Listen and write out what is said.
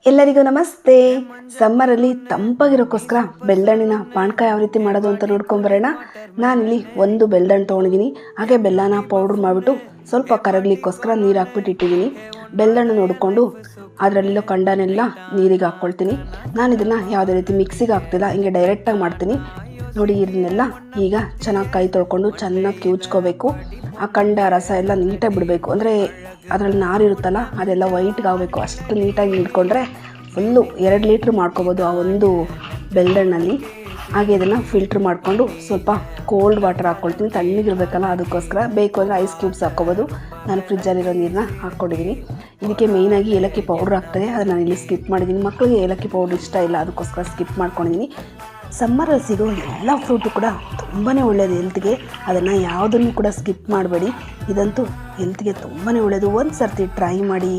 ಎಲ್ಲರಿಗೂ ನಮಸ್ತೆ. ಸಮ್ಮರಲ್ಲಿ ತಂಪಾಗಿರೋಕ್ಕೋಸ್ಕರ ಬೆಲ್ಲಹಣ್ಣಿನ ಪಾನಕ ಯಾವ ರೀತಿ ಮಾಡೋದು ಅಂತ ನೋಡ್ಕೊಂಬರೋಣ. ನಾನಿಲ್ಲಿ ಒಂದು ಬೆಲ್ಲಹಣ್ಣು ತೊಗೊಂಡಿದ್ದೀನಿ. ಹಾಗೆ ಬೆಲ್ಲನ ಪೌಡ್ರ್ ಮಾಡಿಬಿಟ್ಟು ಸ್ವಲ್ಪ ಕರಗಲಿಕ್ಕೋಸ್ಕರ ನೀರು ಹಾಕ್ಬಿಟ್ಟು ಇಟ್ಟಿದ್ದೀನಿ. ಬೆಲ್ಲಹಣ್ಣು ನೋಡಿಕೊಂಡು ಅದರಲ್ಲಿರೋ ಕಂಡನೆಲ್ಲ ನೀರಿಗೆ ಹಾಕ್ಕೊಳ್ತೀನಿ. ನಾನು ಇದನ್ನು ಯಾವುದೇ ರೀತಿ ಮಿಕ್ಸಿಗೆ ಹಾಕ್ತಿಲ್ಲ, ಹಿಂಗೆ ಡೈರೆಕ್ಟಾಗಿ ಮಾಡ್ತೀನಿ. ನೋಡಿ, ಇದನ್ನೆಲ್ಲ ಈಗ ಚೆನ್ನಾಗಿ ಕೈ ತೊಳ್ಕೊಂಡು ಚೆನ್ನಾಗಿ ಕಿವುಚ್ಕೋಬೇಕು. ಆ ಕಂಡ ರಸ ಎಲ್ಲ ನೀಟಾಗಿ ಬಿಡಬೇಕು. ಅಂದರೆ ಅದರಲ್ಲಿ ನಾರಿರುತ್ತಲ್ಲ ಅದೆಲ್ಲ ವೈಟ್ಗೆ ಆಗಬೇಕು. ಅಷ್ಟು ನೀಟಾಗಿ ಹಿಡ್ಕೊಂಡ್ರೆ ಫುಲ್ಲು 2 ಲೀಟ್ರ್ ಮಾಡ್ಕೊಬೋದು ಆ ಒಂದು ಬೆಲ್ಲಹಣ್ಣಲ್ಲಿ. ಹಾಗೆ ಇದನ್ನು ಫಿಲ್ಟ್ರ್ ಮಾಡಿಕೊಂಡು ಸ್ವಲ್ಪ ಕೋಲ್ಡ್ ವಾಟರ್ ಹಾಕ್ಕೊಳ್ತೀನಿ, ತಣ್ಣಗಿರಬೇಕಲ್ಲ ಅದಕ್ಕೋಸ್ಕರ. ಬೇಕು ಅಂದರೆ ಐಸ್ ಕ್ಯೂಬ್ಸ್ ಹಾಕ್ಕೊಬೋದು. ನಾನು ಫ್ರಿಜ್ಜಲ್ಲಿರೋ ನೀರನ್ನ ಹಾಕ್ಕೊಂಡಿದ್ದೀನಿ. ಇದಕ್ಕೆ ಮೇಯ್ನಾಗಿ ಏಲಕ್ಕಿ ಪೌಡ್ರ್ ಹಾಕ್ತದೆ, ಅದನ್ನು ನಾನು ಇಲ್ಲಿ ಸ್ಕಿಪ್ ಮಾಡಿದ್ದೀನಿ. ಮಕ್ಕಳಿಗೆ ಏಲಕ್ಕಿ ಪೌಡ್ರ್ ಇಷ್ಟ ಇಲ್ಲ, ಅದಕ್ಕೋಸ್ಕರ ಸ್ಕಿಪ್ ಮಾಡ್ಕೊಂಡಿದ್ದೀನಿ. ಸಮ್ಮರಲ್ಲಿ ಸಿಗೋ ಎಲ್ಲ ಫ್ರೂಟು ಕೂಡ ತುಂಬಾ ಒಳ್ಳೆಯದು ಹೆಲ್ತ್ಗೆ. ಅದನ್ನು ಯಾವುದನ್ನು ಕೂಡ ಸ್ಕಿಪ್ ಮಾಡಬೇಡಿ. ಇದಂತೂ ಹೆಲ್ತ್ಗೆ ತುಂಬಾ ಒಳ್ಳೆಯದು. ಒಂದು ಸರ್ತಿ ಟ್ರೈ ಮಾಡಿ.